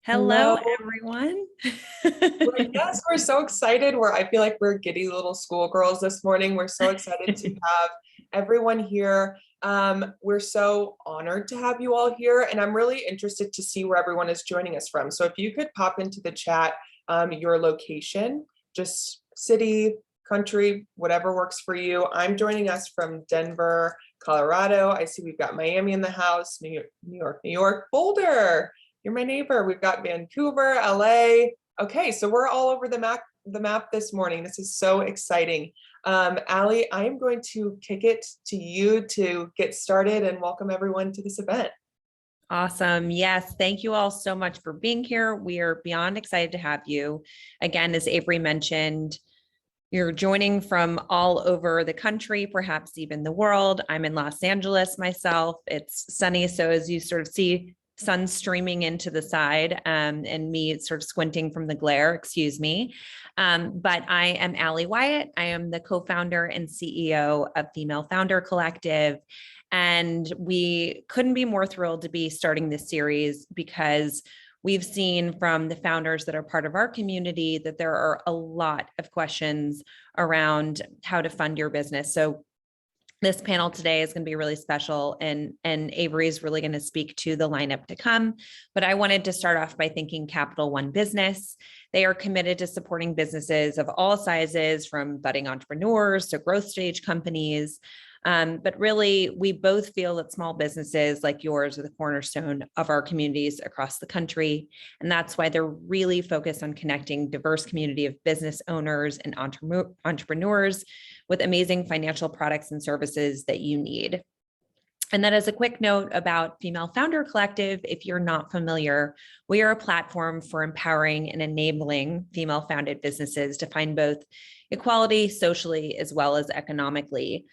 Hello, Hello. everyone. Yes, we're so excited. I feel like we're giddy little schoolgirls this morning. We're so excited to have everyone here. We're so honored to have you all here, and I'm really interested to see where everyone is joining us from. So if you could pop into the chat, your location, just city, country, whatever works for you. I'm joining us from Denver, Colorado. I see we've got Miami in the house, New York, Boulder. You're my neighbor. We've got Vancouver, LA. Okay, so we're all over the map this morning. This is so exciting. Allie, I am going to kick it to you to get started and welcome everyone to this event. Awesome. Yes. Thank you all so much for being here. We are beyond excited to have you. Again, as Avery mentioned, you're joining from all over the country, perhaps even the world. I'm in Los Angeles myself. It's sunny. So as you sort of see sun streaming into the side and me sort of squinting from the glare, excuse me. But I am Allie Wyatt. I am the co-founder and CEO of Female Founder Collective. And we couldn't be more thrilled to be starting this series because we've seen from the founders that are part of our community that there are a lot of questions around how to fund your business. So this panel today is going to be really special, and Avery is really going to speak to the lineup to come. But I wanted to start off by thanking Capital One Business. They are committed to supporting businesses of all sizes, from budding entrepreneurs to growth stage companies. But really, we both feel that small businesses like yours are the cornerstone of our communities across the country. And that's why they're really focused on connecting diverse community of business owners and entrepreneurs with amazing financial products and services that you need. And then as a quick note about Female Founder Collective, if you're not familiar, we are a platform for empowering and enabling female-founded businesses to find both equality socially as well as economically.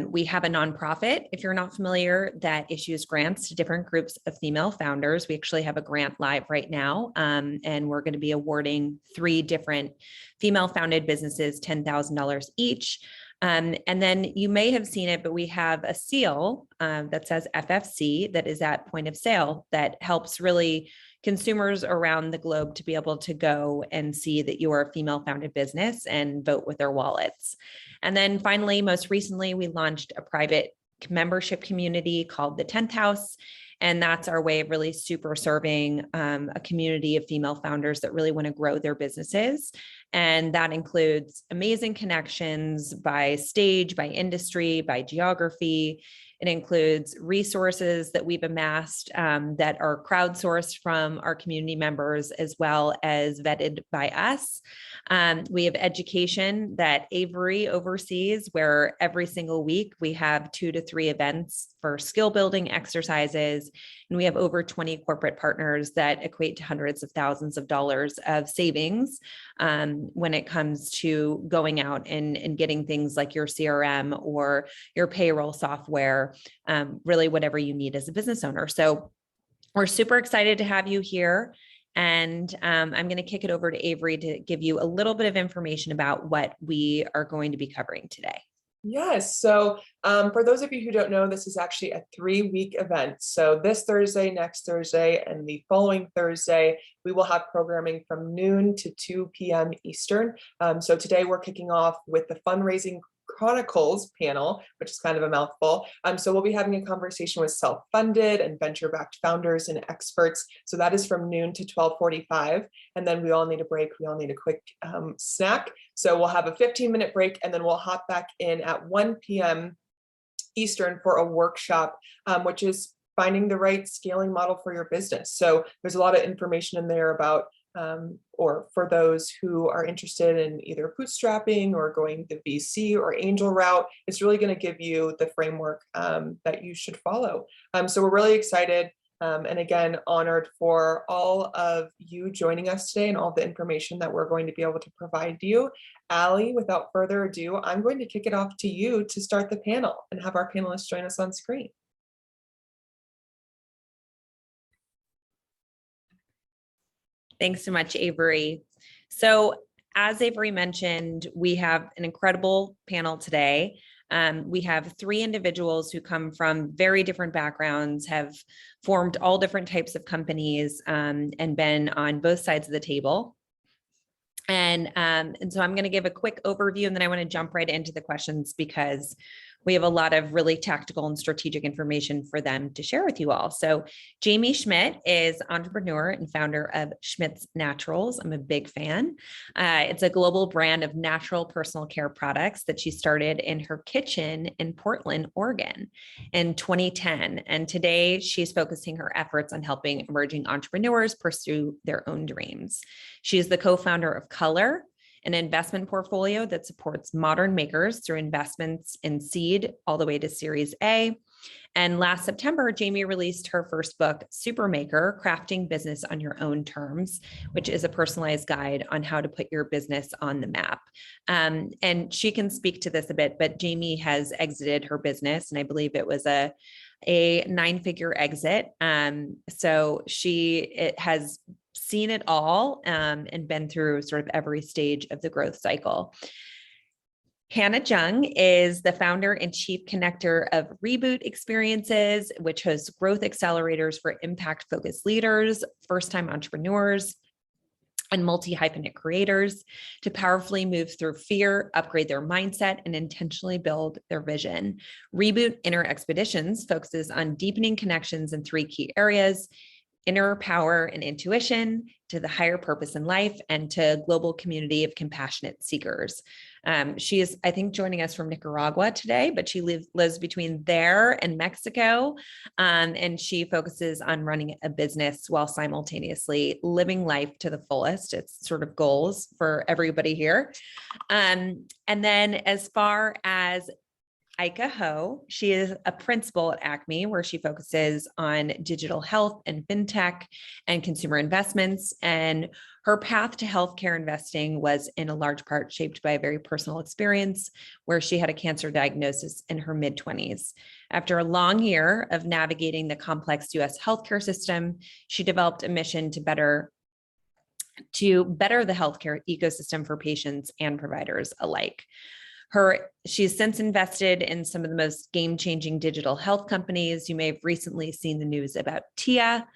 We have a nonprofit, if you're not familiar, that issues grants to different groups of female founders. We actually have a grant live right now, and we're going to be awarding 3 different female-founded businesses $10,000 each. And then you may have seen it, but we have a seal that says FFC that is at point of sale that helps really consumers around the globe to be able to go and see that you are a female founded business and vote with their wallets. And then finally, most recently, we launched a private membership community called the 10th House. And that's our way of really super serving a community of female founders that really want to grow their businesses. And that includes amazing connections by stage, by industry, by geography. It includes resources that we've amassed that are crowdsourced from our community members as well as vetted by us. We have education that Avery oversees, where every single week we have 2 to 3 events for skill building exercises. And we have over 20 corporate partners that equate to hundreds of thousands of dollars of savings when it comes to going out and getting things like your CRM or your payroll software, really whatever you need as a business owner. So we're super excited to have you here. And I'm going to kick it over to Avery to give you a little bit of information about what we are going to be covering today. Yes, so for those of you who don't know, this is actually a 3-week event. So this Thursday, next Thursday, and the following Thursday, we will have programming from noon to 2 p.m. Eastern. So today we're kicking off with the Fundraising Chronicles panel, which is kind of a mouthful. So we'll be having a conversation with self-funded and venture-backed founders and experts. So that is from noon to 12:45. And then we all need a break. We all need a quick snack. So we'll have a 15-minute break, and then we'll hop back in at 1 p.m. Eastern for a workshop, which is finding the right scaling model for your business. So there's a lot of information in there about or for those who are interested in either bootstrapping or going the VC or angel route, it's really going to give you the framework that you should follow. So we're really excited and again, honored for all of you joining us today and all the information that we're going to be able to provide you. Allie, without further ado, I'm going to kick it off to you to start the panel and have our panelists join us on screen. Thanks so much, Avery. So as Avery mentioned, we have an incredible panel today. We have 3 individuals who come from very different backgrounds, have formed all different types of companies, and been on both sides of the table. And so I'm going to give a quick overview, and then I want to jump right into the questions because we have a lot of really tactical and strategic information for them to share with you all. So Jaime Schmidt is entrepreneur and founder of Schmidt's Naturals. I'm a big fan. It's a global brand of natural personal care products that she started in her kitchen in Portland, Oregon in 2010. And today she's focusing her efforts on helping emerging entrepreneurs pursue their own dreams. She is the co-founder of Color, an investment portfolio that supports modern makers through investments in seed all the way to Series A. And last September, Jaime released her first book, Supermaker, Crafting Business on Your Own Terms, which is a personalized guide on how to put your business on the map. And she can speak to this a bit, but Jaime has exited her business, and I believe it was a 9-figure exit. So it has seen it all and been through sort of every stage of the growth cycle. Hana Jung is the founder and chief connector of Reboot Experiences, which hosts growth accelerators for impact-focused leaders, first-time entrepreneurs, and multi-hyphenate creators to powerfully move through fear, upgrade their mindset, and intentionally build their vision. Reboot Inner Expeditions focuses on deepening connections in 3 key areas: inner power and intuition, to the higher purpose in life, and to global community of compassionate seekers. She is, I think, joining us from Nicaragua today, but she lives between there and Mexico. And she focuses on running a business while simultaneously living life to the fullest. It's sort of goals for everybody here. And then as far as Aika Ho, she is a principal at Acme, where she focuses on digital health and fintech and consumer investments. And her path to healthcare investing was in a large part shaped by a very personal experience where she had a cancer diagnosis in her mid-20s. After a long year of navigating the complex US healthcare system, she developed a mission to better the healthcare ecosystem for patients and providers alike. She's since invested in some of the most game-changing digital health companies. You may have recently seen the news about Tia,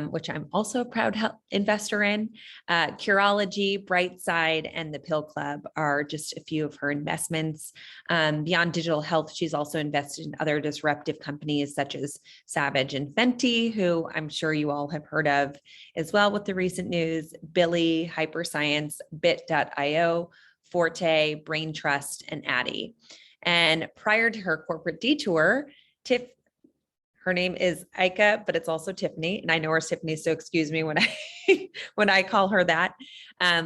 which I'm also a proud investor in. Curology, Brightside, and the Pill Club are just a few of her investments. Beyond digital health, she's also invested in other disruptive companies such as Savage and Fenty, who I'm sure you all have heard of as well with the recent news, Billy, Hyperscience, Bit.io, Forte, Brain Trust, and Addy. And prior to her corporate detour, her name is Aika, but it's also Tiffany, and I know her as Tiffany, so excuse me when I call her that,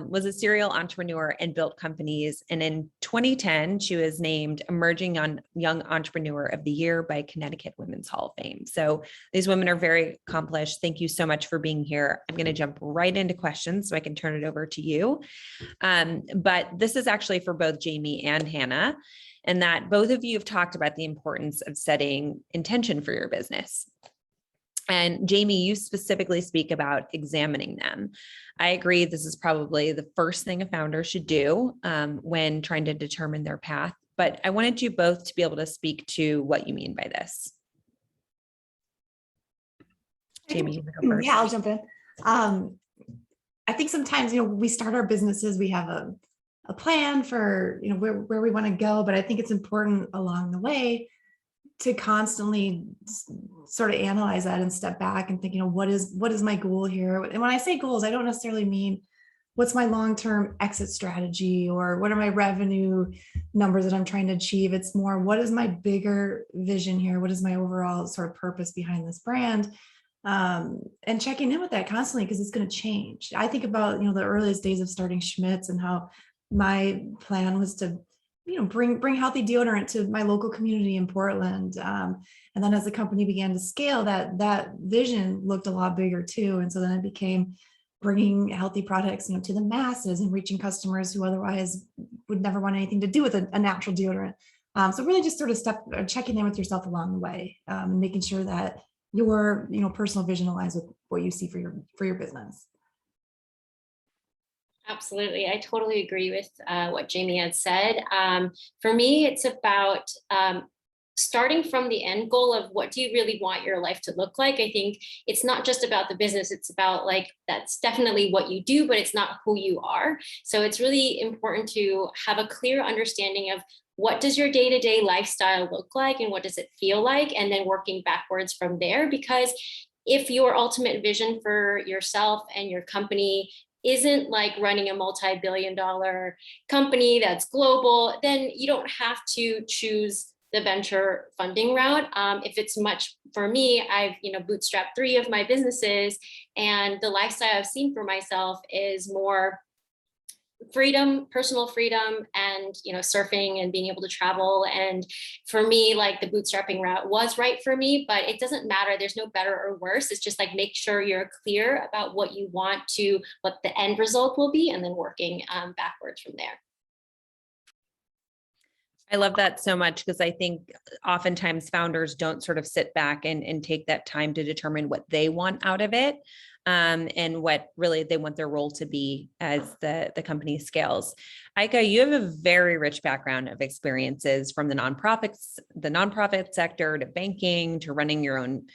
was a serial entrepreneur and built companies. And in 2010, she was named Emerging Young Entrepreneur of the Year by Connecticut Women's Hall of Fame. So these women are very accomplished. Thank you so much for being here. I'm going to jump right into questions so I can turn it over to you. But this is actually for both Jaime and Hana, and that both of you have talked about the importance of setting intention for your business. And Jaime, you specifically speak about examining them. I agree, this is probably the first thing a founder should do when trying to determine their path, but I wanted you both to be able to speak to what you mean by this. Jaime, you go first. Yeah, I'll jump in. I think sometimes, we start our businesses, we have a plan for, where we want to go, but I think it's important along the way to constantly sort of analyze that and step back and think, what is my goal here? And when I say goals, I don't necessarily mean what's my long-term exit strategy or what are my revenue numbers that I'm trying to achieve. It's more, what is my bigger vision here? What is my overall sort of purpose behind this brand? And checking in with that constantly, because it's going to change. I think about, the earliest days of starting Schmidt's and how my plan was to, bring healthy deodorant to my local community in Portland. And then as the company began to scale, that vision looked a lot bigger too. And so then it became bringing healthy products, to the masses and reaching customers who otherwise would never want anything to do with a natural deodorant. So really just sort of checking in with yourself along the way, making sure that your, personal vision aligns with what you see for your business. Absolutely. I totally agree with what Jamie had said. For me, it's about starting from the end goal of what do you really want your life to look like. I think it's not just about the business. It's about like, that's definitely what you do, but it's not who you are. So it's really important to have a clear understanding of what does your day-to-day lifestyle look like and what does it feel like, and then working backwards from there. Because if your ultimate vision for yourself and your company isn't like running a multi-billion-dollar company that's global, then you don't have to choose the venture funding route. If it's much, for me, I've bootstrapped 3 of my businesses, and the lifestyle I've seen for myself is more freedom, personal freedom, and surfing and being able to travel. And for me, like, the bootstrapping route was right for me, but it doesn't matter. There's no better or worse. It's just like, make sure you're clear about what you want to, what the end result will be, and then working backwards from there. I love that so much, because I think oftentimes founders don't sort of sit back and take that time to determine what they want out of it, and what really they want their role to be as the company scales. Aika, you have a very rich background of experiences, from the nonprofit sector to banking to running your own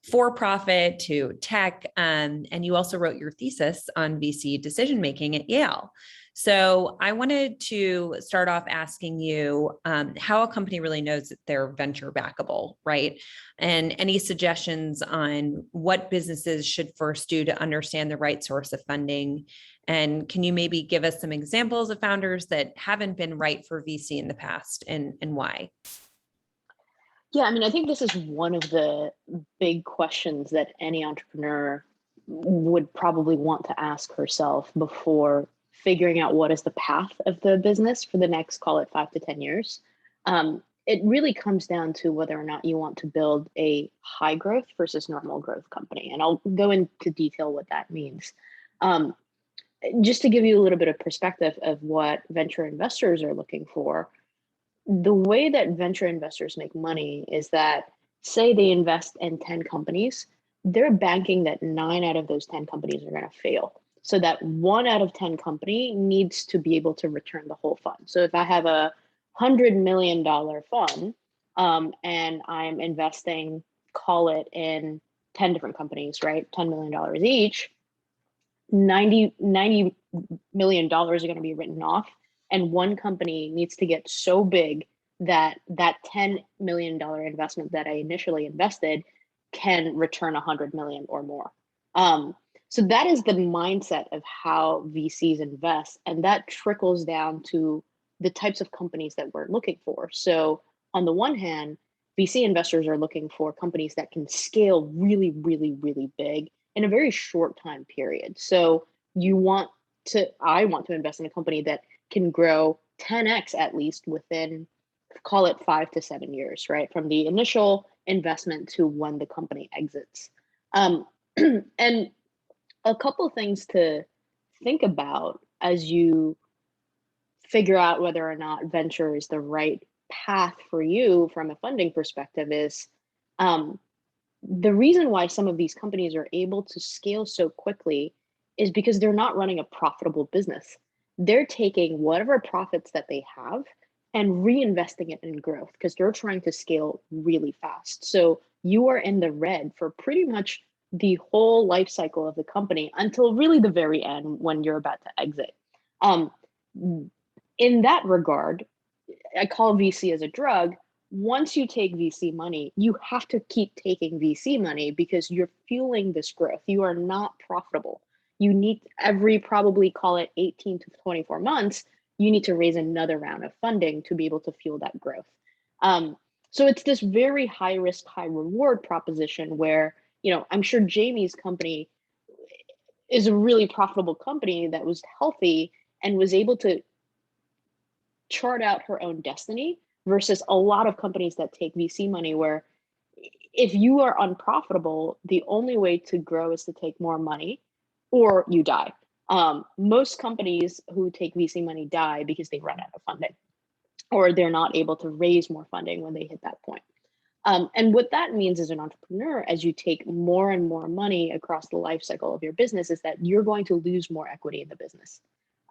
for-profit to tech. And you also wrote your thesis on VC decision-making at Yale. So I wanted to start off asking you how a company really knows that they're venture backable, right? And any suggestions on what businesses should first do to understand the right source of funding. And can you maybe give us some examples of founders that haven't been right for VC in the past, and why? Yeah, I mean, I think this is one of the big questions that any entrepreneur would probably want to ask herself before figuring out what is the path of the business for the next, call it 5 to 10 years. It really comes down to whether or not you want to build a high growth versus normal growth company. And I'll go into detail what that means. Just to give you a little bit of perspective of what venture investors are looking for, the way that venture investors make money is that, say they invest in 10 companies, they're banking that 9 out of those 10 companies are going to fail. So that 1 out of 10 company needs to be able to return the whole fund. So if I have a $100 million fund, and I'm investing, call it, in 10 different companies, right? $10 million each, $90 million are going to be written off. And one company needs to get so big that that $10 million investment that I initially invested can return 100 million or more. So that is the mindset of how VCs invest, and that trickles down to the types of companies that we're looking for. So on the one hand, VC investors are looking for companies that can scale really, really, really big in a very short time period. So I want to invest in a company that can grow 10x at least within, call it 5 to 7 years, right? From the initial investment to when the company exits. And a couple of things to think about as you figure out whether or not venture is the right path for you from a funding perspective is the reason why some of these companies are able to scale so quickly is because they're not running a profitable business. They're taking whatever profits that they have and reinvesting it in growth because they're trying to scale really fast. So you are in the red for pretty much the whole life cycle of the company until really the very end when you're about to exit. In that regard, I call VC as a drug. Once you take VC money, you have to keep taking VC money because you're fueling this growth. You are not profitable. You need every, probably call it 18 to 24 months, you need to raise another round of funding to be able to fuel that growth. So it's this very high risk, high reward proposition where, I'm sure Jamie's company is a really profitable company that was healthy and was able to chart out her own destiny versus a lot of companies that take VC money where if you are unprofitable, the only way to grow is to take more money or you die. Most companies who take VC money die because they run out of funding or they're not able to raise more funding when they hit that point. And what that means as an entrepreneur, as you take more and more money across the life cycle of your business, is that you're going to lose more equity in the business.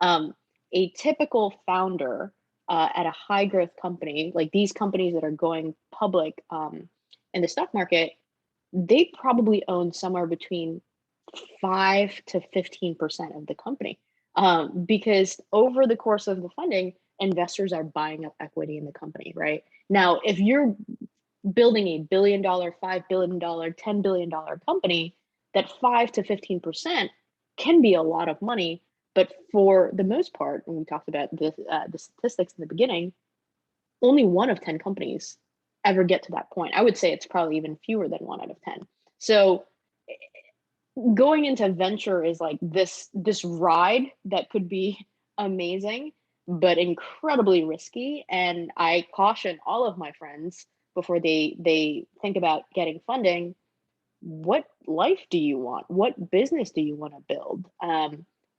A typical founder at a high growth company, like these companies that are going public in the stock market, they probably own somewhere between 5 to 15% of the company, because over the course of the funding, investors are buying up equity in the company, right? Now, if you're building a $1 billion, $5 billion, $10 billion company, that 5 to 15% can be a lot of money. But for the most part, when we talked about the statistics in the beginning, only 1 of 10 companies ever get to that point. I would say it's probably even fewer than 1 out of 10. So going into venture is like this ride that could be amazing, but incredibly risky. And I caution all of my friends before they think about getting funding, what life do you want? What business do you want to build?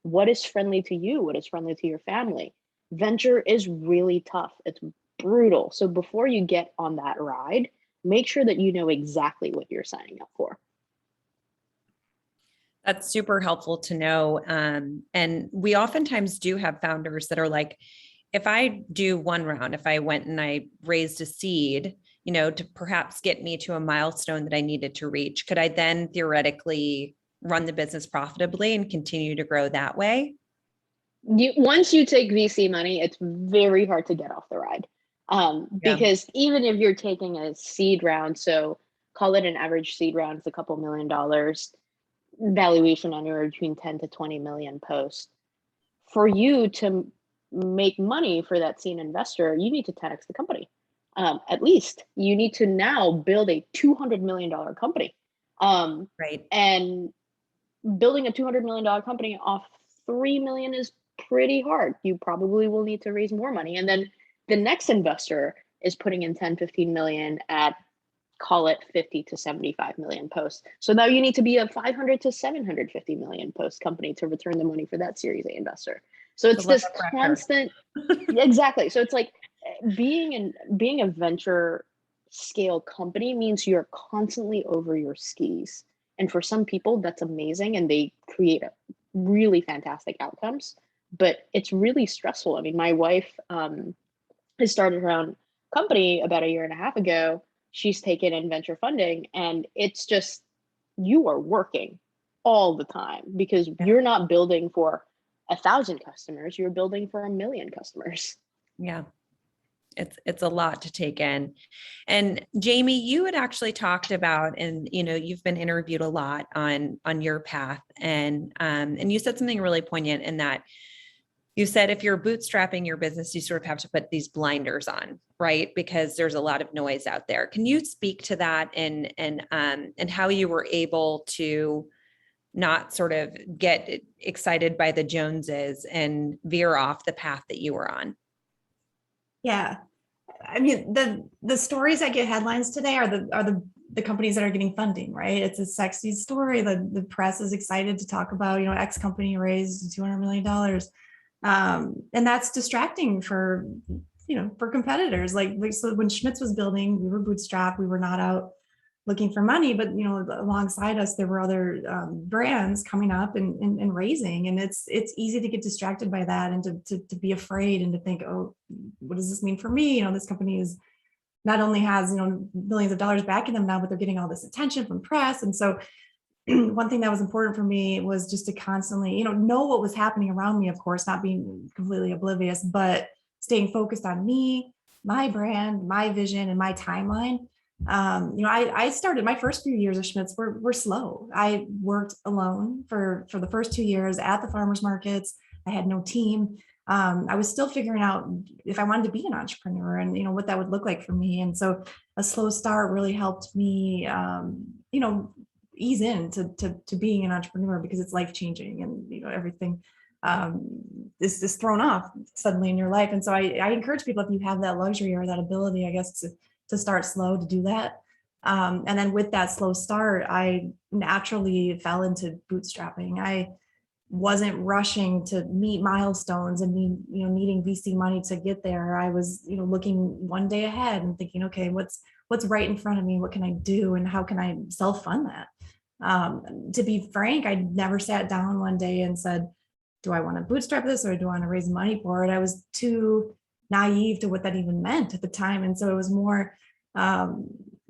What is friendly to you? What is friendly to your family? Venture is really tough. It's brutal. So before you get on that ride, make sure that you know exactly what you're signing up for. That's super helpful to know. And we oftentimes do have founders that are like, if I do one round, if I went and I raised a seed, to perhaps get me to a milestone that I needed to reach, could I then theoretically run the business profitably and continue to grow that way? Once you take VC money, it's very hard to get off the ride. Because even if you're taking a seed round, so call it an average seed round, it's a couple $1 million, valuation anywhere between 10 to 20 million post. For you to make money for that seed investor, you need to 10x the company. At least you need to now build a $200 million company. Right. And building a $200 million company off 3 million is pretty hard. You probably will need to raise more money. And then the next investor is putting in 10, 15 million at, call it 50 to 75 million posts. So now you need to be a 500 to 750 million post company to return the money for that Series A investor. So it's this constant, exactly. So it's like being a venture scale company means you're constantly over your skis. And for some people, that's amazing and they create really fantastic outcomes, but it's really stressful. I mean, my wife has started her own company about 1.5 years ago. She's taken in venture funding, and it's just, you are working all the time because you're not building for 1,000 customers, you're building for 1 million customers. Yeah. It's a lot to take in. And Jaime, you had actually talked about, and you've been interviewed a lot on your path, and you said something really poignant in that you said if you're bootstrapping your business, you sort of have to put these blinders on, right? Because there's a lot of noise out there. Can you speak to that and how you were able to not sort of get excited by the Joneses and veer off the path that you were on? Yeah. I mean, the stories that get headlines today are the companies that are getting funding, right? It's a sexy story. The press is excited to talk about, X company raised $200 million. And that's distracting for competitors. So when Schmidt's was building, we were bootstrapped. We were not out looking for money, but alongside us, there were other brands coming up and raising, and it's easy to get distracted by that and to be afraid and to think, oh, what does this mean for me? This company is not only has millions of dollars backing them now, but they're getting all this attention from press. And so one thing that was important for me was just to constantly know what was happening around me, of course, not being completely oblivious, but staying focused on me, my brand, my vision, and my timeline. I started my first few years of Schmidt's were slow. I worked alone for the first 2 years at the farmers markets. I had no team. I was still figuring out if I wanted to be an entrepreneur and what that would look like for me. And so a slow start really helped me ease into being an entrepreneur, because it's life changing and everything is thrown off suddenly in your life. And so I encourage people, if you have that luxury or that ability, I guess, to start slow, to do that. And then with that slow start, I naturally fell into bootstrapping. I wasn't rushing to meet milestones and needing VC money to get there. I was, looking one day ahead and thinking, okay, what's right in front of me? What can I do? And how can I self-fund that? To be frank, I never sat down one day and said, do I want to bootstrap this or do I want to raise money for it? I was too naive to what that even meant at the time. And so it was more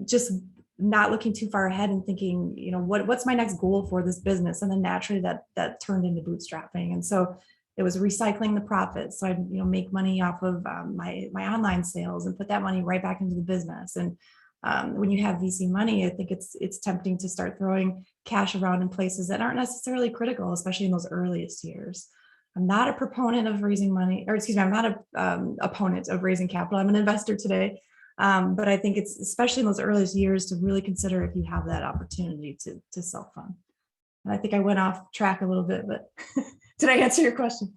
just not looking too far ahead and thinking, you know, what's my next goal for this business? And then naturally that turned into bootstrapping. And so it was recycling the profits. So I'd, you know, make money off of my online sales and put that money right back into the business. And when you have VC money, I think it's tempting to start throwing cash around in places that aren't necessarily critical, especially in those earliest years. I'm not a proponent of raising money, or excuse me, I'm not a opponent of raising capital. I'm an investor today. But I think it's especially in those earliest years to really consider if you have that opportunity to self-fund. And I think I went off track a little bit, but did I answer your question?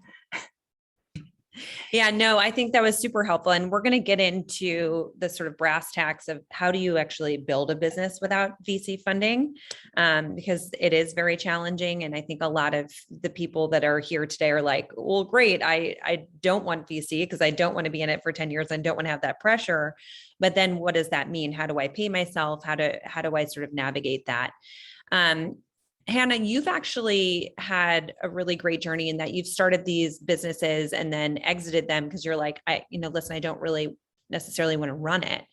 Yeah, no, I think that was super helpful. And we're going to get into the sort of brass tacks of how do you actually build a business without VC funding, because it is very challenging. And I think a lot of the people that are here today are like, well, great, I don't want VC because I don't want to be in it for 10 years and don't want to have that pressure. But then what does that mean? How do I pay myself? How do I sort of navigate that? Hana, you've actually had a really great journey in that you've started these businesses and then exited them because you're like, listen, I don't really necessarily want to run it.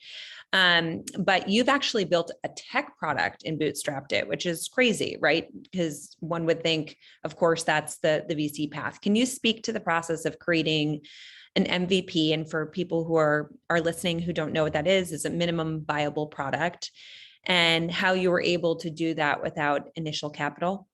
But you've actually built a tech product and bootstrapped it, which is crazy, right? Because one would think, of course, that's the VC path. Can you speak to the process of creating an MVP? And for people who are listening who don't know what that is a minimum viable product, and how you were able to do that without initial capital?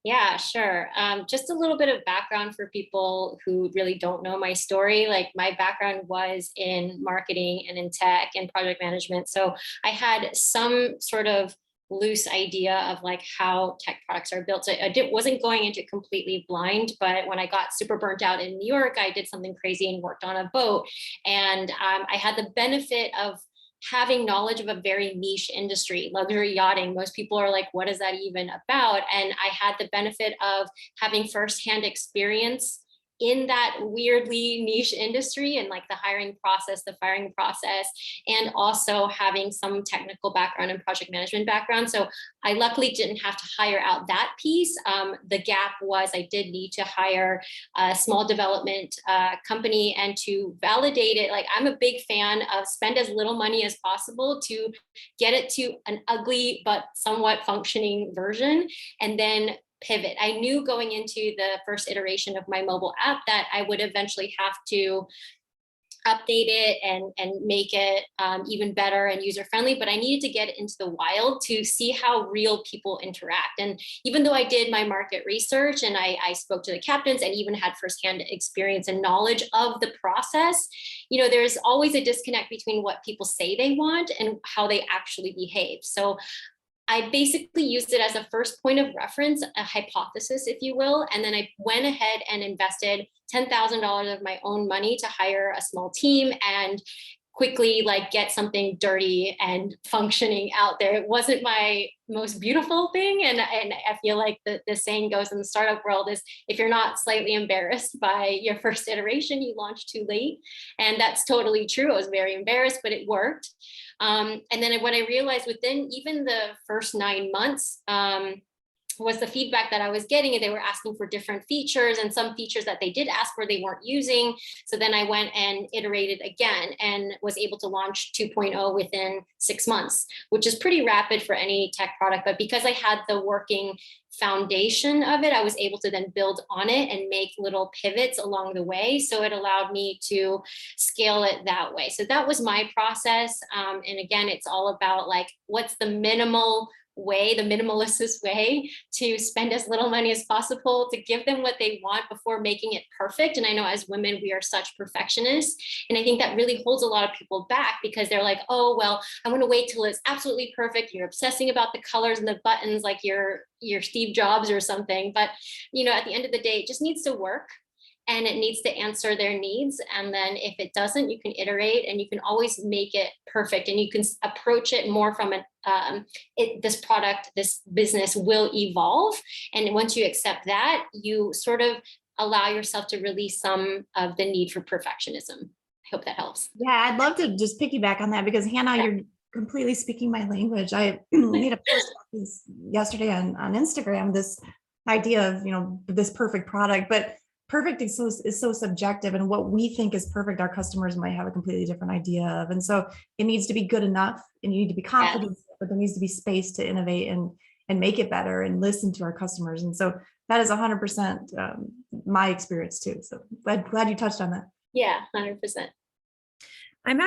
Yeah, sure. Just a little bit of background for people who really don't know my story. Like my background was in marketing and in tech and project management. So I had some sort of loose idea of like how tech products are built. So wasn't going into it completely blind, but when I got super burnt out in New York, I did something crazy and worked on a boat. And I had the benefit of having knowledge of a very niche industry, luxury yachting. Most people are like, what is that even about? And I had the benefit of having firsthand experience in that weirdly niche industry and like the hiring process, the firing process, and also having some technical background and project management background. So I luckily didn't have to hire out that piece. The gap was I did need to hire a small development company and to validate it. Like I'm a big fan of spend as little money as possible to get it to an ugly but somewhat functioning version, and then pivot. I knew going into the first iteration of my mobile app that I would eventually have to update it and make it even better and user friendly, but I needed to get it into the wild to see how real people interact. And even though I did my market research and I spoke to the captains and even had firsthand experience and knowledge of the process, there's always a disconnect between what people say they want and how they actually behave. So I basically used it as a first point of reference, a hypothesis, if you will. And then I went ahead and invested $10,000 of my own money to hire a small team and quickly get something dirty and functioning out there. It wasn't my most beautiful thing. And I feel like the saying goes in the startup world is if you're not slightly embarrassed by your first iteration, you launch too late. And that's totally true. I was very embarrassed, but it worked. And then what I realized within even the first 9 months, was the feedback that I was getting, and they were asking for different features, and some features that they did ask for they weren't using. So then I went and iterated again and was able to launch 2.0 within 6 months, which is pretty rapid for any tech product. But because I had the working foundation of it, I was able to then build on it and make little pivots along the way. So it allowed me to scale it that way. So that was my process. And again, it's all about what's the minimalist way to spend as little money as possible to give them what they want before making it perfect. And I know as women, we are such perfectionists. And I think that really holds a lot of people back because they're like, oh, well, I want to wait till it's absolutely perfect. You're obsessing about the colors and the buttons like you're Steve Jobs or something. But, at the end of the day, it just needs to work. And it needs to answer their needs. And then if it doesn't, you can iterate and you can always make it perfect. And you can approach it more from this product, this business will evolve. And once you accept that, you sort of allow yourself to release some of the need for perfectionism. I hope that helps. Yeah, I'd love to just piggyback on that because Hannah, you're completely speaking my language. I made a post yesterday on Instagram, this idea of, this perfect product, but perfect is so subjective, and what we think is perfect, our customers might have a completely different idea of. And so it needs to be good enough, and you need to be confident, but there needs to be space to innovate and make it better and listen to our customers. And so that is 100% my experience too. So glad you touched on that. Yeah, 100%. I'm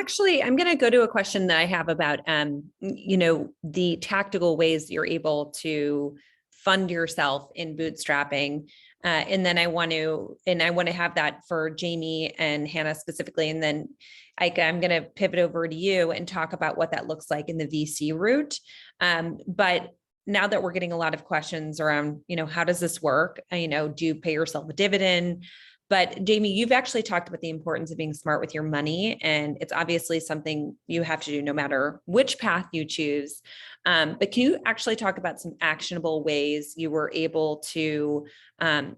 going to go to a question that I have about, the tactical ways you're able to fund yourself in bootstrapping. And then I want to have that for Jaime and Hana specifically. And then I'm going to pivot over to you and talk about what that looks like in the VC route. But now that we're getting a lot of questions around, how does this work? Do you pay yourself a dividend? But Jaime, you've actually talked about the importance of being smart with your money, and it's obviously something you have to do no matter which path you choose. But can you actually talk about some actionable ways you were able to,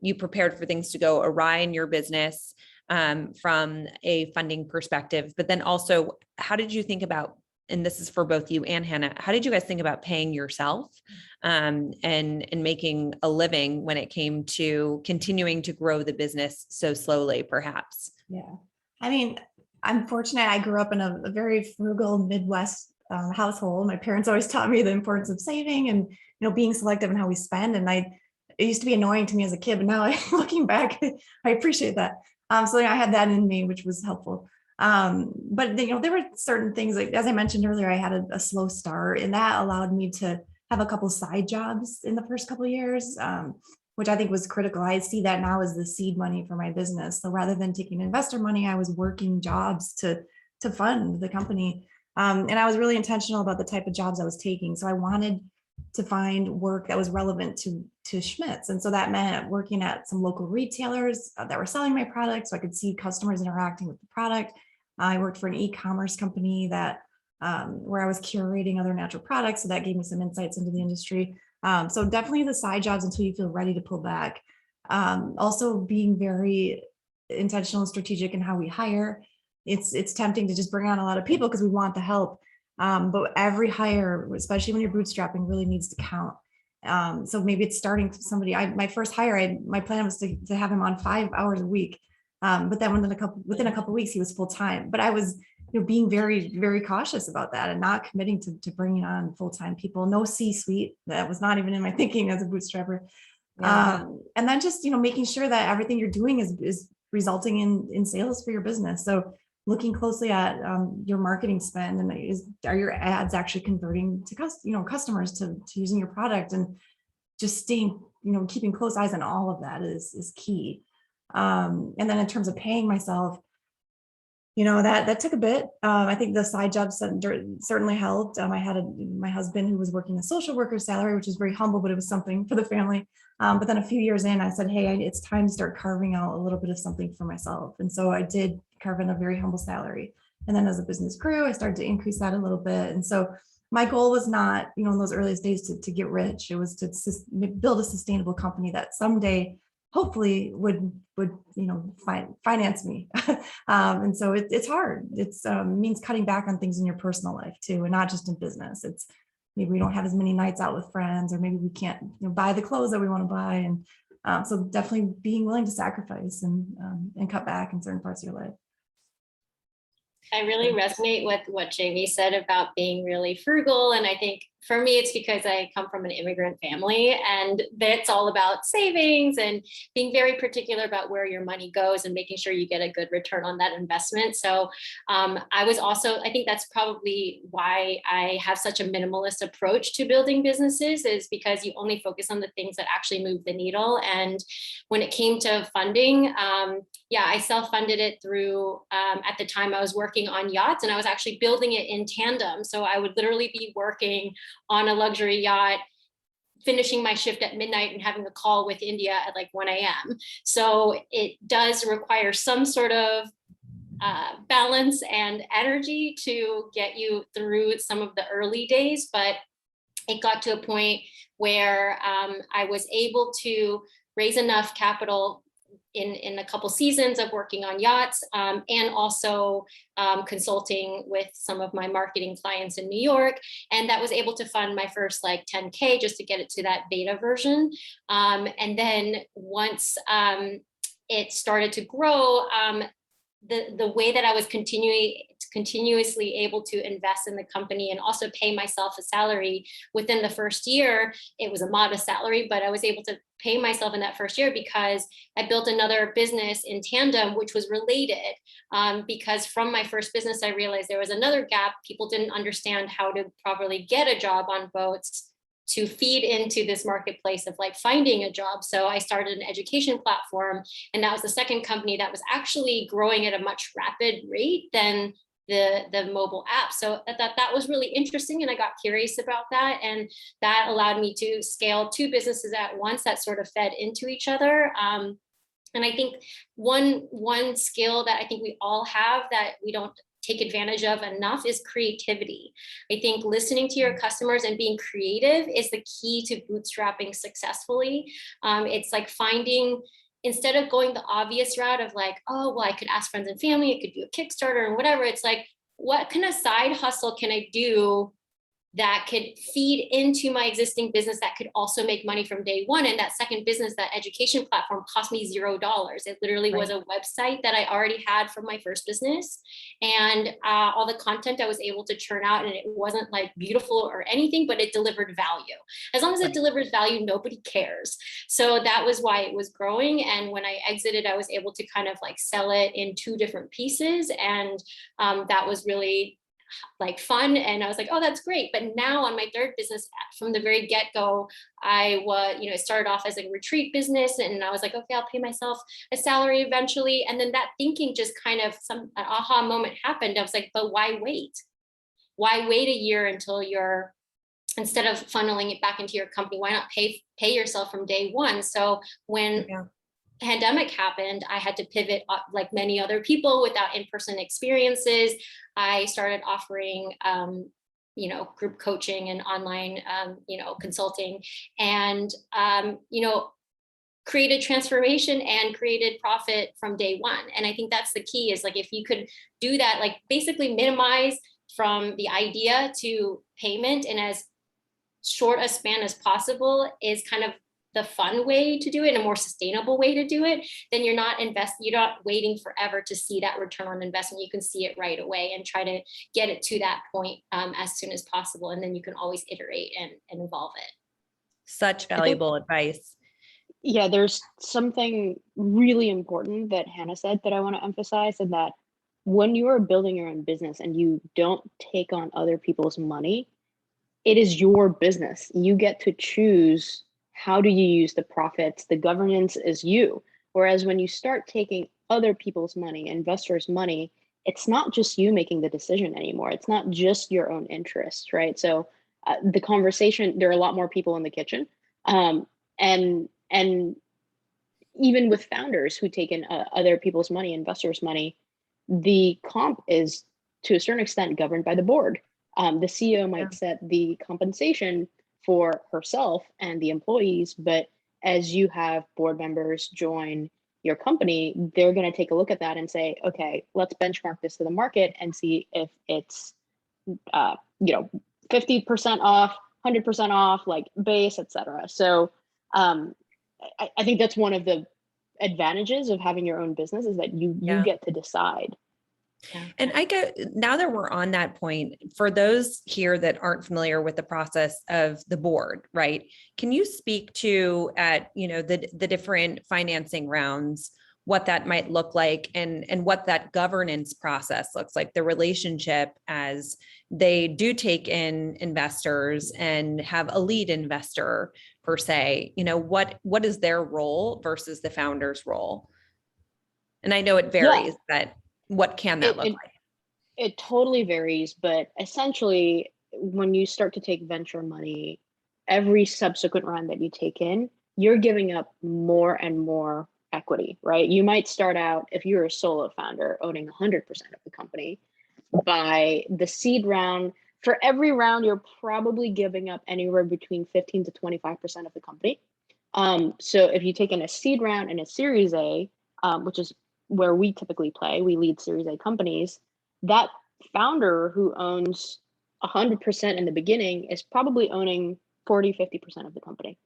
you prepared for things to go awry in your business from a funding perspective, but then also how did you think about, and this is for both you and Hana, how did you guys think about paying yourself and making a living when it came to continuing to grow the business so slowly, perhaps? Yeah. I mean, I'm fortunate. I grew up in a very frugal Midwest household. My parents always taught me the importance of saving and, being selective in how we spend. And it used to be annoying to me as a kid, but now looking back, I appreciate that. So I had that in me, which was helpful. But there were certain things, like, as I mentioned earlier, I had a slow start, and that allowed me to have a couple side jobs in the first couple of years, which I think was critical. I see that now as the seed money for my business. So rather than taking investor money, I was working jobs to fund the company. And I was really intentional about the type of jobs I was taking. So I wanted to find work that was relevant to Schmidt's. And so that meant working at some local retailers that were selling my product, so I could see customers interacting with the product. I worked for an e-commerce company that where I was curating other natural products. So that gave me some insights into the industry. So definitely the side jobs until you feel ready to pull back. Also being very intentional and strategic in how we hire. It's tempting to just bring on a lot of people because we want the help. But every hire, especially when you're bootstrapping, really needs to count. So maybe it's starting somebody. My first hire, my plan was to have him on 5 hours a week. But then within a couple of weeks, he was full time. But I was being very, very cautious about that and not committing to bringing on full time people. No C-suite. That was not even in my thinking as a bootstrapper. Yeah. And then just making sure that everything you're doing is resulting in sales for your business. So looking closely at your marketing spend, and are your ads actually converting to customers to using your product, and just staying, keeping close eyes on all of that is key. And then in terms of paying myself, that took a bit. I think the side jobs certainly helped. I had my husband who was working a social worker salary, which was very humble, but it was something for the family. But then a few years in, I said, hey, it's time to start carving out a little bit of something for myself. And so I did carve in a very humble salary. And then as the business grew, I started to increase that a little bit. And so my goal was not, in those earliest days to get rich. It was to build a sustainable company that someday hopefully would finance me. And so it's hard. It's means cutting back on things in your personal life too, and not just in business. It's maybe we don't have as many nights out with friends, or maybe we can't buy the clothes that we want to buy. And so definitely being willing to sacrifice and cut back in certain parts of your life. I really resonate with what Jaime said about being really frugal. And I think for me, it's because I come from an immigrant family, and that's all about savings and being very particular about where your money goes and making sure you get a good return on that investment. So I think that's probably why I have such a minimalist approach to building businesses, is because you only focus on the things that actually move the needle. And when it came to funding, I self-funded it through, at the time I was working on yachts, and I was actually building it in tandem. So I would literally be working on a luxury yacht, finishing my shift at midnight and having a call with India at like 1 a.m. So it does require some sort of balance and energy to get you through some of the early days. But it got to a point where I was able to raise enough capital in a couple seasons of working on yachts, and also consulting with some of my marketing clients in New York. And that was able to fund my first like 10K just to get it to that beta version. And then once it started to grow, the way that I was continuously able to invest in the company and also pay myself a salary within the first year, it was a modest salary, but I was able to pay myself in that first year because I built another business in tandem, which was related. Because from my first business, I realized there was another gap. People didn't understand how to properly get a job on boats to feed into this marketplace of like finding a job. So I started an education platform, and that was the second company that was actually growing at a much rapid rate than the mobile app. So I thought that was really interesting, and I got curious about that, and that allowed me to scale two businesses at once that sort of fed into each other. And I think one skill that I think we all have that we don't take advantage of enough is creativity. I think listening to your customers and being creative is the key to bootstrapping successfully. It's like finding, instead of going the obvious route of like, oh, well, I could ask friends and family, I could do a Kickstarter and whatever. It's like, what kind of side hustle can I do that could feed into my existing business that could also make money from day one? And that second business, that education platform, cost me $0. It literally was a website that I already had from my first business, and all the content I was able to churn out, and it wasn't like beautiful or anything, but it delivered value. As long as it delivers value, nobody cares. So that was why it was growing. And when I exited, I was able to kind of like sell it in two different pieces, and that was really like fun. And I was like, oh, that's great. But now on my third business, from the very get-go, I was, it started off as a retreat business, and I was like, okay, I'll pay myself a salary eventually. And then that thinking just kind of an aha moment happened. I was like, but why wait? Why wait a year until instead of funneling it back into your company, why not pay yourself from day one? So when pandemic happened, I had to pivot like many other people without in-person experiences. I started offering, group coaching and online, consulting, and, created transformation and created profit from day one. And I think that's the key, is like, if you could do that, like basically minimize from the idea to payment in as short a span as possible is kind of the fun way to do it, and a more sustainable way to do it, then you're not waiting forever to see that return on investment. You can see it right away and try to get it to that point as soon as possible. And then you can always iterate and evolve it. Such valuable advice. Yeah, there's something really important that Hannah said that I want to emphasize, and that when you are building your own business and you don't take on other people's money, it is your business. You get to choose how do you use the profits. The governance is you. Whereas when you start taking other people's money, investors' money, it's not just you making the decision anymore. It's not just your own interests, right? So the conversation, there are a lot more people in the kitchen. And even with founders who take in other people's money, investors' money, the comp is to a certain extent governed by the board. The CEO might set the compensation for herself and the employees, but as you have board members join your company, they're going to take a look at that and say, okay, let's benchmark this to the market and see if it's 50% off, 100% off, like base, etc. So I think that's one of the advantages of having your own business, is that you get to decide. And now that we're on that point, for those here that aren't familiar with the process of the board, right? Can you speak to the different financing rounds, what that might look like, and what that governance process looks like, the relationship as they do take in investors and have a lead investor per se, what is their role versus the founder's role? And I know it varies, but what can that look like? It totally varies, but essentially when you start to take venture money, every subsequent round that you take in, you're giving up more and more equity, right? You might start out, if you're a solo founder, owning 100% of the company. By the seed round, for every round, you're probably giving up anywhere between 15 to 25% of the company. So if you take in a seed round and a Series A, which is where we typically play, we lead Series A companies, that founder who owns 100% in the beginning is probably owning 40, 50% of the company.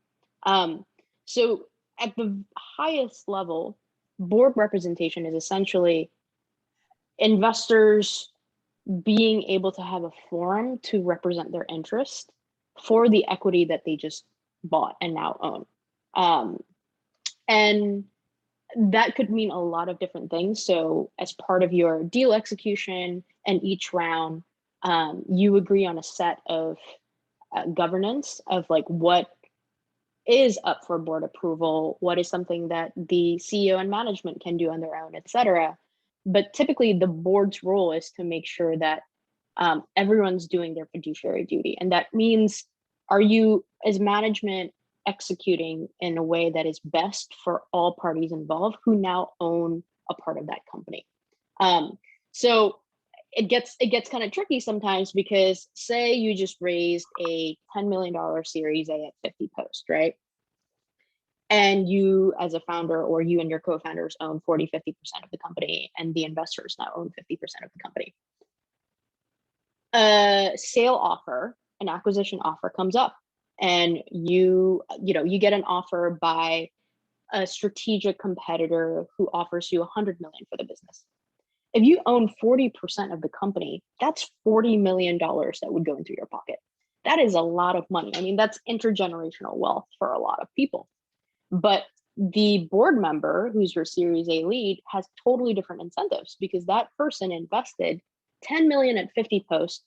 So at the highest level, board representation is essentially investors being able to have a forum to represent their interest for the equity that they just bought and now own. And that could mean a lot of different things. So as part of your deal execution and each round, you agree on a set of governance of like what is up for board approval, what is something that the CEO and management can do on their own, et cetera. But typically the board's role is to make sure that everyone's doing their fiduciary duty. And that means, are you as management executing in a way that is best for all parties involved who now own a part of that company? So it gets kind of tricky sometimes, because say you just raised a $10 million Series A at 50 post, right? And you as a founder, or you and your co-founders own 40, 50% of the company, and the investors now own 50% of the company. A sale offer, an acquisition offer comes up, and you get an offer by a strategic competitor who offers you 100 million for the business. If you own 40% of the company, that's $40 million that would go into your pocket. That is a lot of money. I mean, that's intergenerational wealth for a lot of people. But the board member who's your Series A lead has totally different incentives, because that person invested 10 million at 50 posts,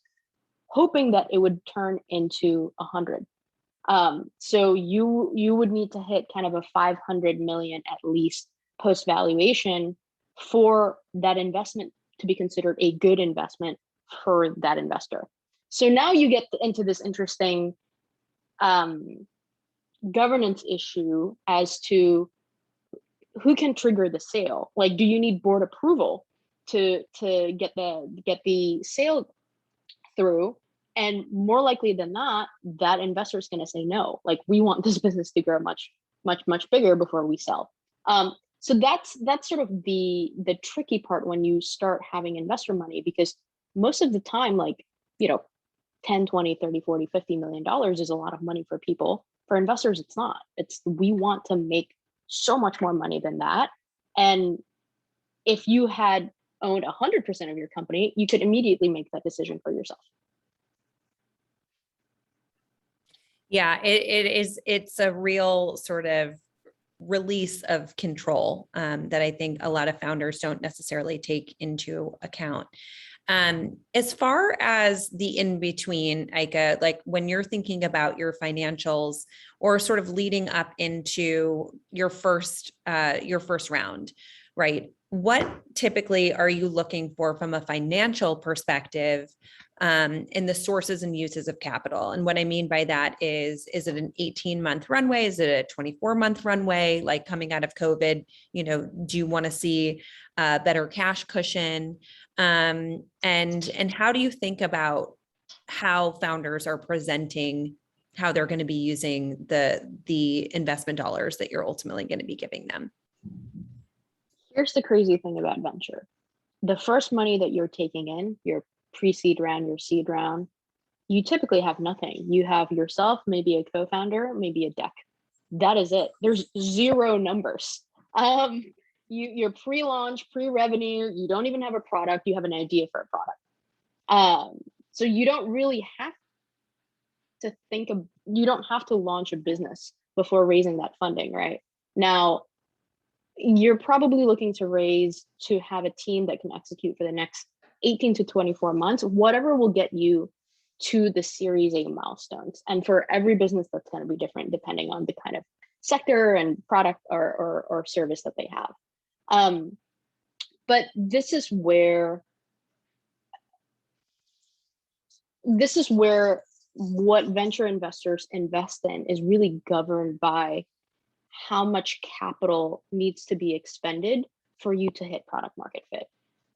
hoping that it would turn into 100. So you would need to hit kind of a 500 million at least post valuation for that investment to be considered a good investment for that investor. So now you get into this interesting governance issue as to who can trigger the sale. Like, do you need board approval to get the sale through? And more likely than not, that investor is going to say no. Like, we want this business to grow much bigger before we sell. So that's sort of the tricky part when you start having investor money, because most of the time, like, 10, 20, 30, 40, $50 million is a lot of money for people. For investors, it's not. We want to make so much more money than that. And if you had owned 100% of your company, you could immediately make that decision for yourself. Yeah, it's a real sort of release of control that I think a lot of founders don't necessarily take into account. As far as the in-between, Aika, like when you're thinking about your financials or sort of leading up into your first round, right? What typically are you looking for from a financial perspective in the sources and uses of capital? And what I mean by that is it an 18-month runway? Is it a 24-month runway? Like coming out of COVID, do you want to see a better cash cushion? And how do you think about how founders are presenting how they're going to be using the investment dollars that you're ultimately going to be giving them? Here's the crazy thing about venture. The first money that you're taking in, your pre-seed round, your seed round, you typically have nothing. You have yourself, maybe a co-founder, maybe a deck. That is it. There's zero numbers. You're pre-launch, pre-revenue, you don't even have a product, you have an idea for a product. So you don't really have to you don't have to launch a business before raising that funding, right? Now, you're probably looking to have a team that can execute for the next 18 to 24 months, whatever will get you to the Series A milestones. And for every business, that's going to be different depending on the kind of sector and product or service that they have. But this is where what venture investors invest in is really governed by how much capital needs to be expended for you to hit product market fit.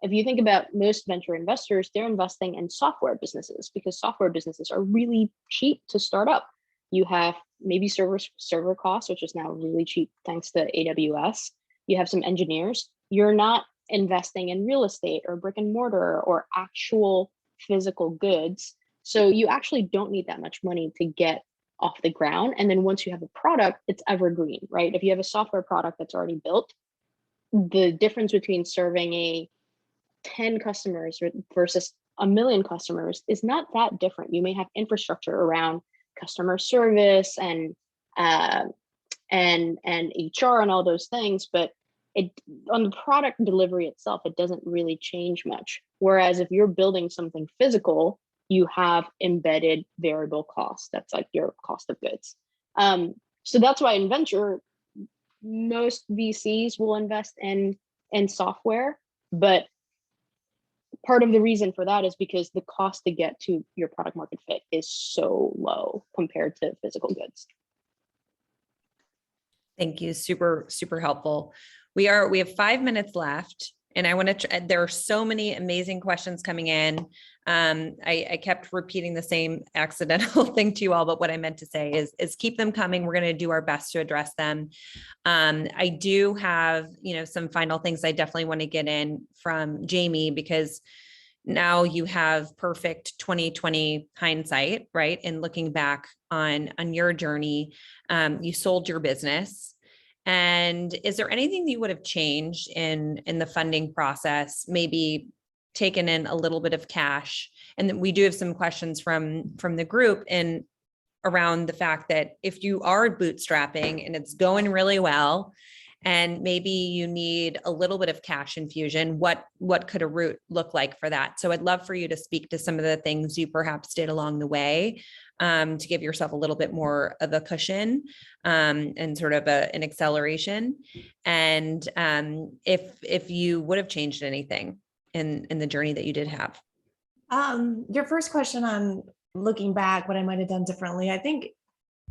If you think about most venture investors, they're investing in software businesses because software businesses are really cheap to start up. You have maybe server costs, which is now really cheap thanks to AWS. you have some engineers, you're not investing in real estate or brick and mortar or actual physical goods. So you actually don't need that much money to get off the ground. And then once you have a product, it's evergreen, right? If you have a software product that's already built, the difference between serving a 10 customers versus a million customers is not that different. You may have infrastructure around customer service and HR and all those things, but it on the product delivery itself, it doesn't really change much. Whereas if you're building something physical, you have embedded variable costs. That's like your cost of goods. So that's why in venture, most VCs will invest in software, but part of the reason for that is because the cost to get to your product market fit is so low compared to physical goods. Thank you. Super, super helpful. We have 5 minutes left, and I want to, there are so many amazing questions coming in. I kept repeating the same accidental thing to you all, but what I meant to say is keep them coming. We're going to do our best to address them. I do have, some final things I definitely want to get in from Jaime, because now you have perfect 2020 hindsight, right? And looking back on your journey, you sold your business. And is there anything that you would have changed in the funding process, maybe taken in a little bit of cash? And then we do have some questions from the group and around the fact that if you are bootstrapping and it's going really well, and maybe you need a little bit of cash infusion, what could a route look like for that? So I'd love for you to speak to some of the things you perhaps did along the way to give yourself a little bit more of a cushion and sort of an acceleration. And if you would have changed anything in the journey that you did have. Your first question on looking back, what I might have done differently, I think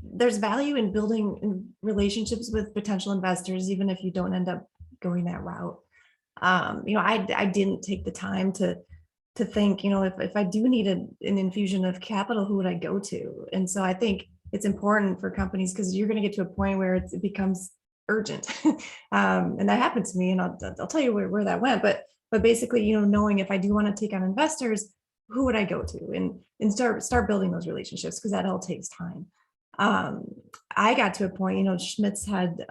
there's value in building relationships with potential investors, even if you don't end up going that route. I didn't take the time to think, if I do need an infusion of capital, who would I go to? And so I think it's important for companies, because you're going to get to a point where it becomes urgent. And that happened to me, and I'll tell you where that went. But basically, knowing if I do want to take on investors, who would I go to, and start building those relationships, because that all takes time. I got to a point, Schmidt's had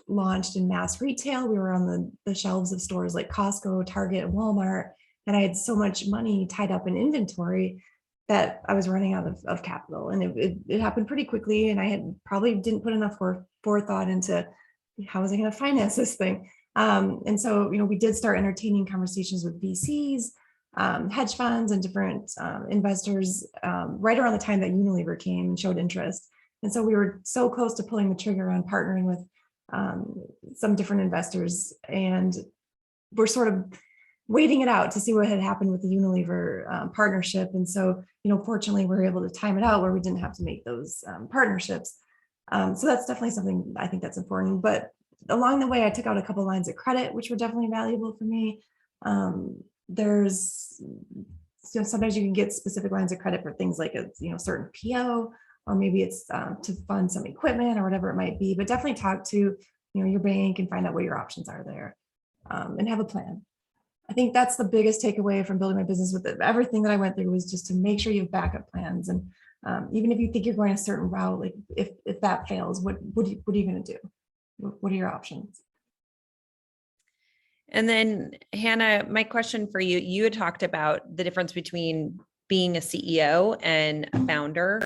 launched in mass retail. We were on the shelves of stores like Costco, Target, and Walmart. And I had so much money tied up in inventory that I was running out of capital. And it happened pretty quickly. And I had probably didn't put enough forethought into how was I going to finance this thing. And so, we did start entertaining conversations with VCs, hedge funds, and different investors right around the time that Unilever came and showed interest. And so we were so close to pulling the trigger on partnering with some different investors, and we're sort of waiting it out to see what had happened with the Unilever partnership. And so, fortunately, we were able to time it out where we didn't have to make those partnerships. So that's definitely something I think that's important. But along the way, I took out a couple lines of credit, which were definitely valuable for me. There's sometimes you can get specific lines of credit for things like a certain PO, or maybe it's to fund some equipment or whatever it might be. But definitely talk to your bank and find out what your options are there, and have a plan. I think that's the biggest takeaway from building my business with everything that I went through, was just to make sure you have backup plans. And even if you think you're going a certain route, like if that fails, what are you going to do? What are your options? And then Hannah, my question for you, you had talked about the difference between being a CEO and a founder.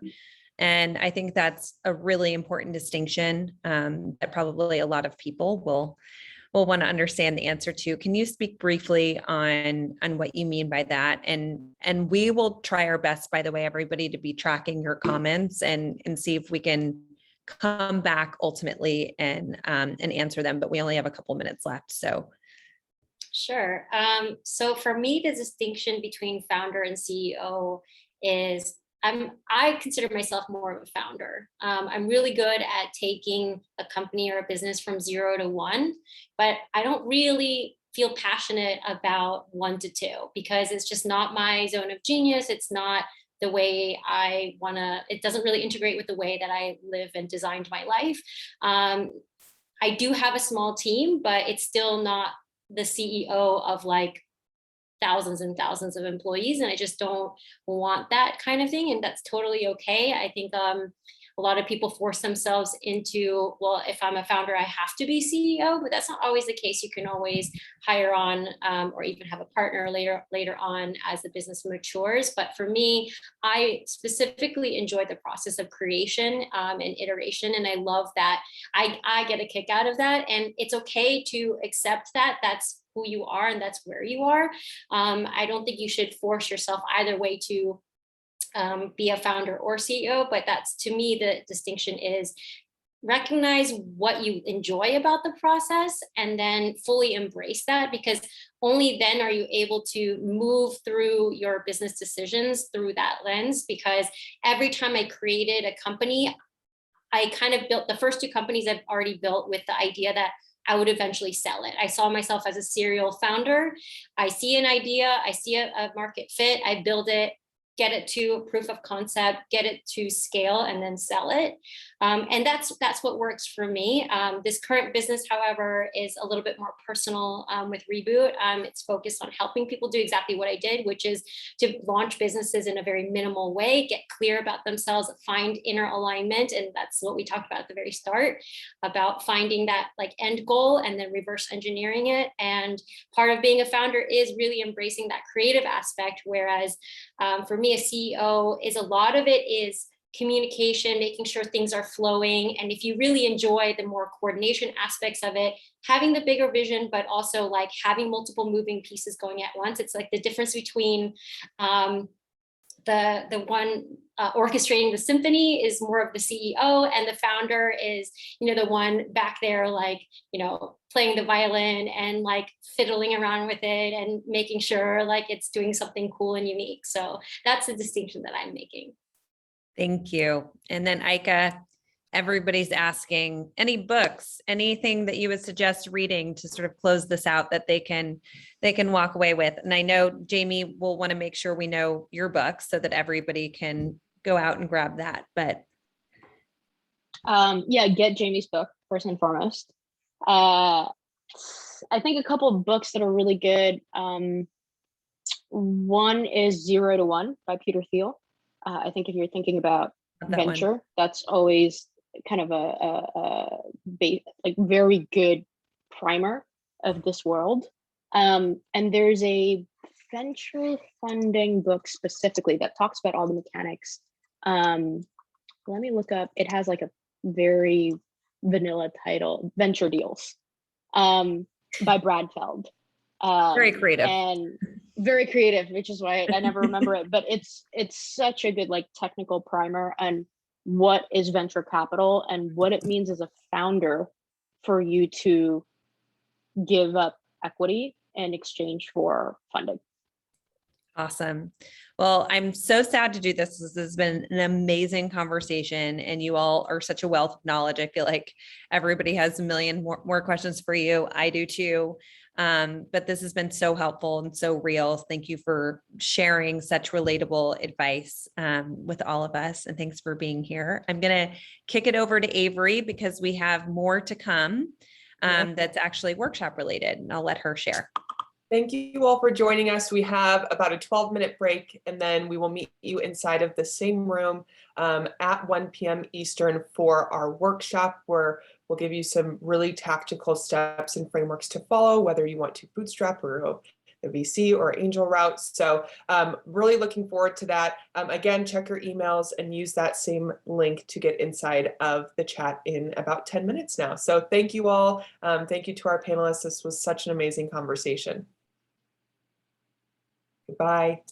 And I think that's a really important distinction that probably a lot of people will want to understand the answer to. Can you speak briefly on what you mean by that? And we will try our best, by the way, everybody, to be tracking your comments and see if we can come back ultimately and answer them, but we only have a couple minutes left. So. Sure. So for me, the distinction between founder and CEO is I consider myself more of a founder. I'm really good at taking a company or a business from 0 to 1, but I don't really feel passionate about 1 to 2, because it's just not my zone of genius. It's not the way I want to, it doesn't really integrate with the way that I live and designed my life. I do have a small team, but it's still not the CEO of like thousands and thousands of employees. And I just don't want that kind of thing. And that's totally okay. I think a lot of people force themselves into, well, if I'm a founder, I have to be CEO, but that's not always the case. You can always hire on or even have a partner later on as the business matures. But for me, I specifically enjoy the process of creation and iteration. And I love that. I get a kick out of that. And it's okay to accept that that's who you are and that's where you are. I don't think you should force yourself either way to be a founder or CEO, but that's, to me, the distinction is recognize what you enjoy about the process and then fully embrace that, because only then are you able to move through your business decisions through that lens. Because every time I created a company, I kind of built the first 2 companies I've already built with the idea that I would eventually sell it. I saw myself as a serial founder. I see an idea, I see a market fit, I build it, get it to a proof of concept, get it to scale, and then sell it. And that's what works for me. This current business, however, is a little bit more personal with Reboot. It's focused on helping people do exactly what I did, which is to launch businesses in a very minimal way, get clear about themselves, find inner alignment. And that's what we talked about at the very start, about finding that like end goal and then reverse engineering it. And part of being a founder is really embracing that creative aspect. Whereas for me, a CEO is a lot of it is communication, making sure things are flowing. And if you really enjoy the more coordination aspects of it, having the bigger vision, but also like having multiple moving pieces going at once, it's like the difference between the one orchestrating the symphony is more of the CEO, and the founder is, the one back there, like, playing the violin and like fiddling around with it and making sure like it's doing something cool and unique. So that's the distinction that I'm making. Thank you. And then Aika, everybody's asking, any books, anything that you would suggest reading to sort of close this out that they can walk away with? And I know Jamie will want to make sure we know your books so that everybody can go out and grab that. But yeah, get Jamie's book first and foremost. I think a couple of books that are really good. One is 0 to 1 by Peter Thiel. I think if you're thinking about venture, that's always kind of a very good primer of this world. And there's a venture funding book specifically that talks about all the mechanics. Let me look up. It has like a very vanilla title, Venture Deals, by Brad Feld. Very creative. And very creative, which is why I never remember it, but it's such a good like technical primer on what is venture capital and what it means as a founder for you to give up equity in exchange for funding. Awesome. Well, I'm so sad to do this. This has been an amazing conversation, and you all are such a wealth of knowledge. I feel like everybody has a million more questions for you. I do too. But this has been so helpful and so real. Thank you for sharing such relatable advice with all of us. And thanks for being here. I'm going to kick it over to Avery because we have more to come that's actually workshop related, and I'll let her share. Thank you all for joining us. We have about a 12-minute break, and then we will meet you inside of the same room at 1 p.m. Eastern for our workshop, where we'll give you some really tactical steps and frameworks to follow, whether you want to bootstrap or go the VC or angel route. So really looking forward to that. Again, check your emails and use that same link to get inside of the chat in about 10 minutes now. So thank you all. Thank you to our panelists. This was such an amazing conversation. Goodbye.